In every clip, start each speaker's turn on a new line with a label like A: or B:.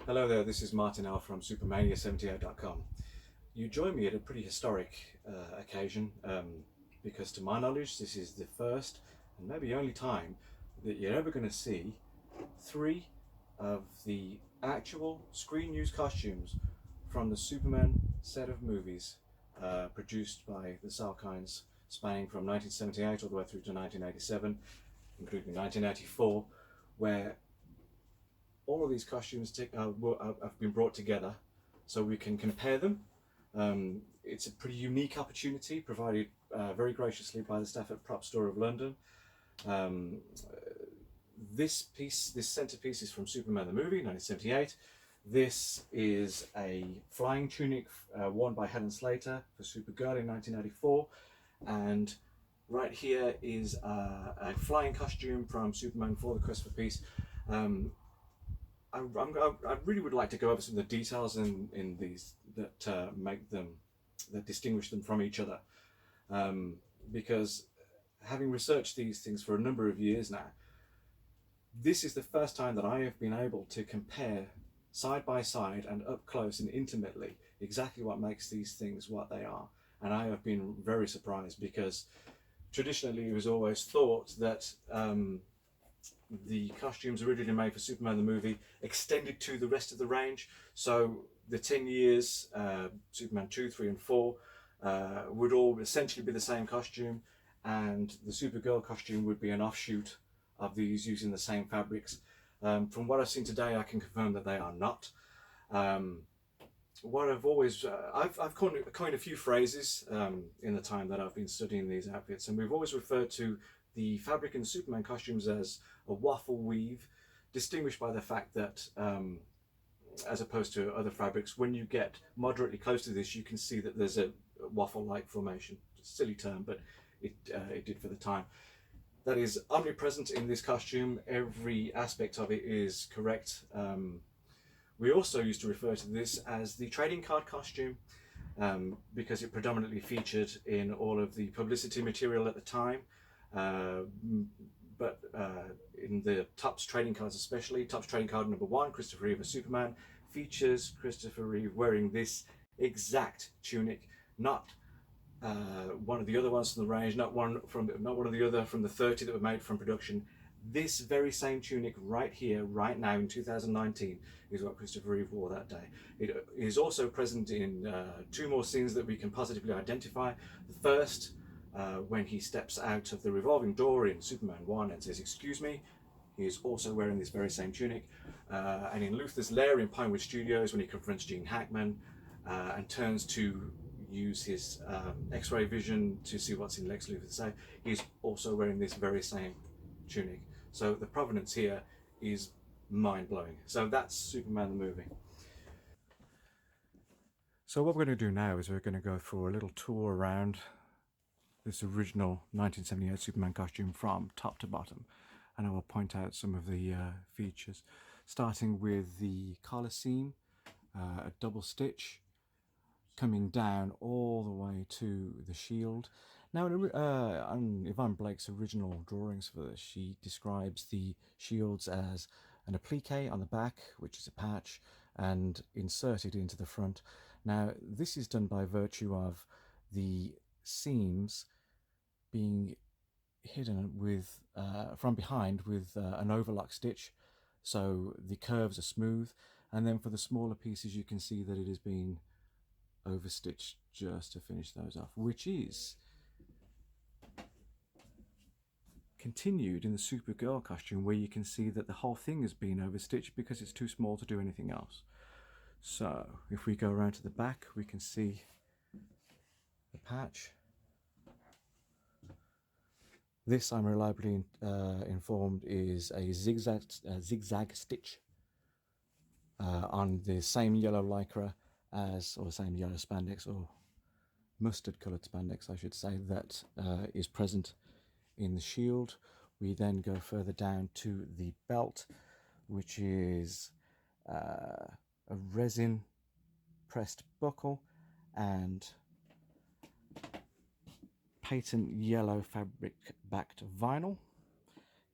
A: Hello there, this is Martin L from Supermania78.com. You join me at a pretty historic occasion because, to my knowledge, this is the first and maybe only time that you're ever going to see three of the actual screen used costumes from the Superman set of movies produced by the Salkinds, spanning from 1978 all the way through to 1987, including 1984, where all of these costumes have been brought together so we can compare them. It's a pretty unique opportunity provided very graciously by the staff at Propstore of London. Um, this centerpiece is from Superman the movie, 1978. This is a flying tunic worn by Helen Slater for Supergirl in 1984, and right here is a flying costume from Superman for the Quest for Peace. Um, I really would like to go over some of the details in these that that distinguish them from each other, because having researched these things for a number of years now, this is the first time that I have been able to compare side by side and up close and intimately exactly what makes these things what they are. And I have been very surprised because traditionally it was always thought that the costumes originally made for Superman the movie extended to the rest of the range. So the 10 years, Superman 2, 3, and 4, would all essentially be the same costume, and the Supergirl costume would be an offshoot of these using the same fabrics. From what I've seen today, I can confirm that they are not. Um, what I've always I've coined a few phrases in the time that I've been studying these outfits, and we've always referred to the fabric in the Superman costumes as a waffle weave, distinguished by the fact that as opposed to other fabrics, when you get moderately close to this, you can see that there's a waffle-like formation. It's a silly term, but it did for the time. That is omnipresent in this costume. Every aspect of it is correct. We also used to refer to this as the trading card costume because it predominantly featured in all of the publicity material at the time. Uh, but in the Topps trading cards, especially Topps trading card number one, Christopher Reeve as Superman, features Christopher Reeve wearing this exact tunic, not one of the other ones from the range, not one of the other from the 30 that were made from production. This very same tunic right here, right now in 2019, is what Christopher Reeve wore that day. It is also present in two more scenes that we can positively identify. The first, when he steps out of the revolving door in Superman 1 and says, "Excuse me," he is also wearing this very same tunic. And in Luthor's lair in Pinewood Studios, when he confronts Gene Hackman and turns to use his X-ray vision to see what's in Lex Luthor's safe, he's also wearing this very same tunic. So the provenance here is mind-blowing. So that's Superman the movie. So what we're going to do now is we're going to go for a little tour around this original 1978 Superman costume from top to bottom, and I will point out some of the features, starting with the collar seam, a double stitch coming down all the way to the shield. Now, on Yvonne Blake's original drawings for this, she describes the shields as an applique on the back, which is a patch, and inserted into the front. Now, this is done by virtue of the seams being hidden with from behind with an overlock stitch, so the curves are smooth. And then for the smaller pieces, you can see that it is being overstitched just to finish those off, which is continued in the Supergirl costume, where you can see that the whole thing has been overstitched because it's too small to do anything else. So if we go around to the back, we can see the patch. This, I'm reliably informed, is a zigzag stitch on the same yellow lycra as, or same yellow spandex, or mustard coloured spandex, I should say, that is present in the shield. We then go further down to the belt, which is a resin pressed buckle and patent yellow fabric backed vinyl.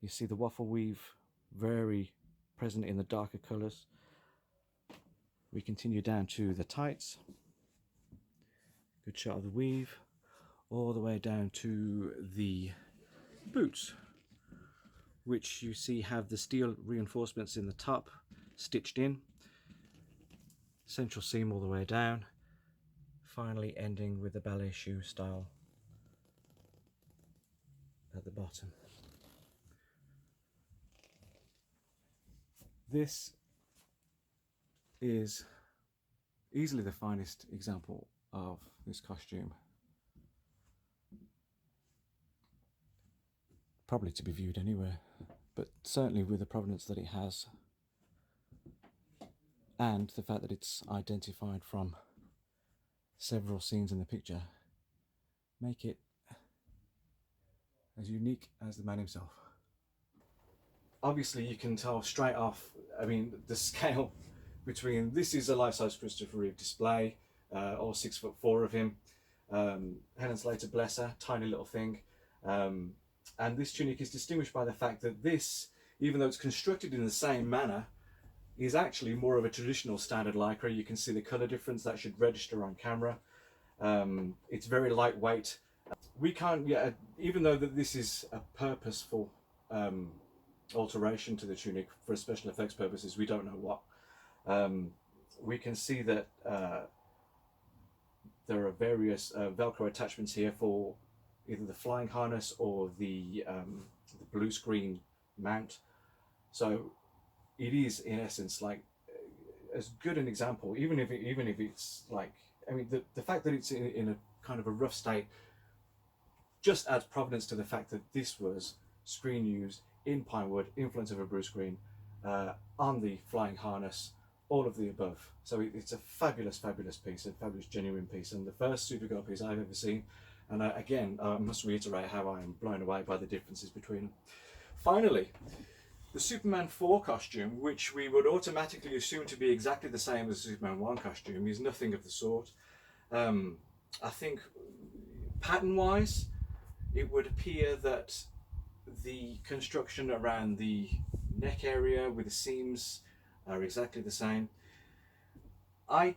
A: You see the waffle weave very present in the darker colours. We continue down to the tights. Good shot of the weave. All the way down to the boots, which you see have the steel reinforcements in the top stitched in. Central seam all the way down. Finally ending with the ballet shoe style at the bottom. This is easily the finest example of this costume. Probably to be viewed anywhere, but certainly with the provenance that it has, and the fact that it's identified from several scenes in the picture, make it as unique as the man himself. Obviously you can tell straight off, I mean, the scale between this is a life-size Christopher Reeve display, all 6'4" of him. Helen Slater, bless her, tiny little thing. And this tunic is distinguished by the fact that this, even though it's constructed in the same manner, is actually more of a traditional standard lycra. You can see the colour difference that should register on camera. It's very lightweight. We can't, even though that this is a purposeful alteration to the tunic for special effects purposes, we don't know what. We can see that there are various Velcro attachments here for either the flying harness or the blue screen mount. So it is in essence like as good an example, even if it's like, I mean, the fact that it's in a kind of a rough state just adds provenance to the fact that this was screen used in pine wood, influence of a blue screen, on the flying harness, all of the above. So it's a fabulous, fabulous piece, a fabulous genuine piece, and the first Supergirl piece I've ever seen. And again, I must reiterate how I am blown away by the differences between them. Finally, the Superman 4 costume, which we would automatically assume to be exactly the same as the Superman 1 costume, is nothing of the sort. I think pattern-wise, it would appear that the construction around the neck area with the seams are exactly the same. I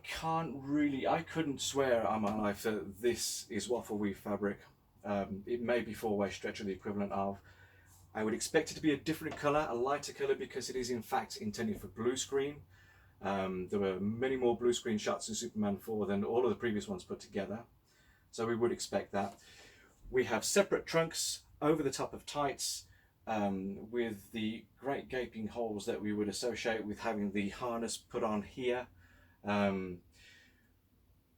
A: couldn't swear on my life that this is waffle weave fabric. It may be 4-way stretch or the equivalent of. I would expect it to be a different colour, a lighter colour, because it is in fact intended for blue screen. There were many more blue screen shots in Superman 4 than all of the previous ones put together. So we would expect that. We have separate trunks over the top of tights, with the great gaping holes that we would associate with having the harness put on here.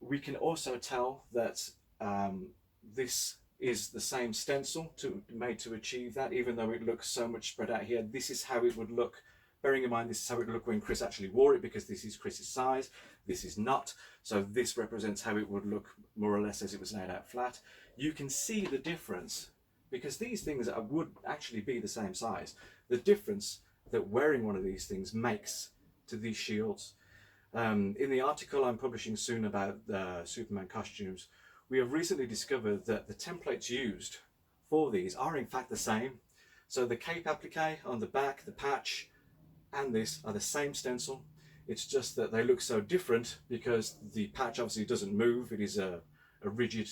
A: We can also tell that this is the same stencil made to achieve that, even though it looks so much spread out here. This is how it would look, bearing in mind this is how it would look when Chris actually wore it, because this is Chris's size, this is not. So this represents how it would look more or less as it was laid out flat. You can see the difference, because these things would actually be the same size. The difference that wearing one of these things makes to these shields. In the article I'm publishing soon about Superman costumes, we have recently discovered that the templates used for these are in fact the same. So the cape applique on the back, the patch, and this are the same stencil. It's just that they look so different because the patch obviously doesn't move. It is a rigid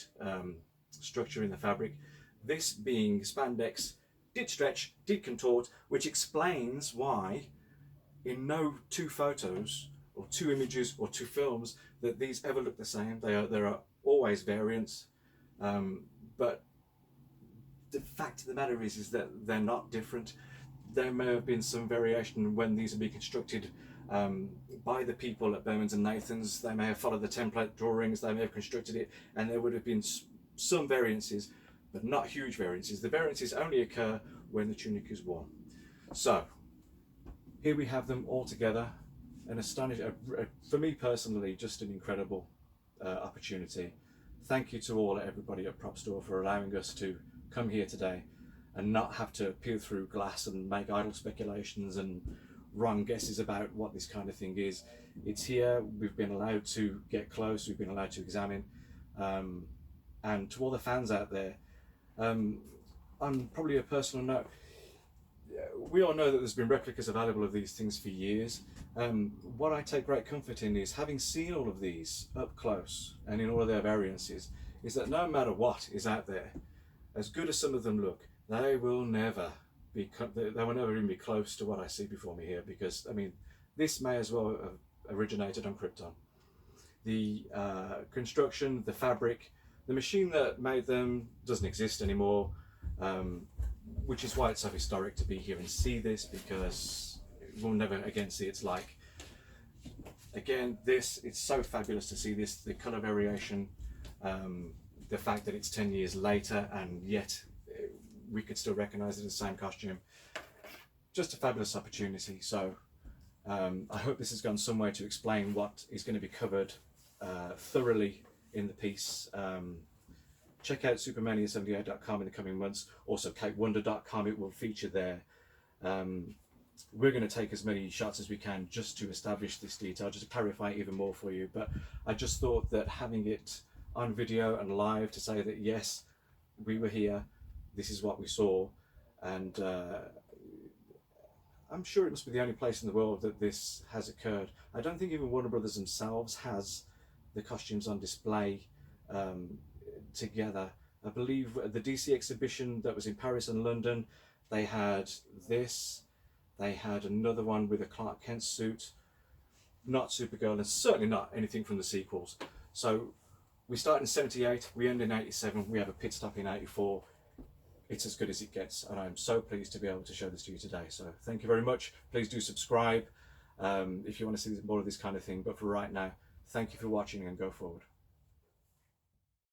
A: structure in the fabric. This being spandex, did stretch, did contort, which explains why in no two photos or two images or two films that these ever look the same. There are always variants, but the fact of the matter is that they're not different. There may have been some variation when these are being constructed by the people at Bowman's and Nathan's. They may have followed the template drawings, they may have constructed it, and there would have been some variances, but not huge variances. The variances only occur when the tunic is worn. So here we have them all together. An astonishing, for me personally, just an incredible opportunity. Thank you to everybody at Propstore for allowing us to come here today and not have to peer through glass and make idle speculations and wrong guesses about what this kind of thing is. It's here, we've been allowed to get close, we've been allowed to examine, and to all the fans out there, on probably a personal note, we all know that there's been replicas available of these things for years. What I take great comfort in is having seen all of these up close and in all of their variances, is that no matter what is out there, as good as some of them look, they will never they will never even be close to what I see before me here, because I mean, this may as well have originated on Krypton. The construction, the fabric, the machine that made them doesn't exist anymore, which is why it's so historic to be here and see this, because we'll never again see its like. Again, it's so fabulous to see this, the colour variation, the fact that it's 10 years later and yet we could still recognise it as the same costume. Just a fabulous opportunity. So I hope this has gone some way to explain what is going to be covered thoroughly in the piece. Check out supermania78.com in the coming months. Also CapeWonder.com, it will feature there. We're going to take as many shots as we can just to establish this detail, just to clarify it even more for you. But I just thought that having it on video and live to say that yes, we were here, this is what we saw, and I'm sure it must be the only place in the world that this has occurred. I don't think even Warner Brothers themselves has the costumes on display together. I believe the DC exhibition that was in Paris and London, they had this, they had another one with a Clark Kent suit, not Supergirl, and certainly not anything from the sequels. So we start in 78, we end in 87, we have a pit stop in 84. It's as good as it gets, and I'm so pleased to be able to show this to you today. So thank you very much. Please do subscribe if you want to see more of this kind of thing. But for right now, thank you for watching and go forward.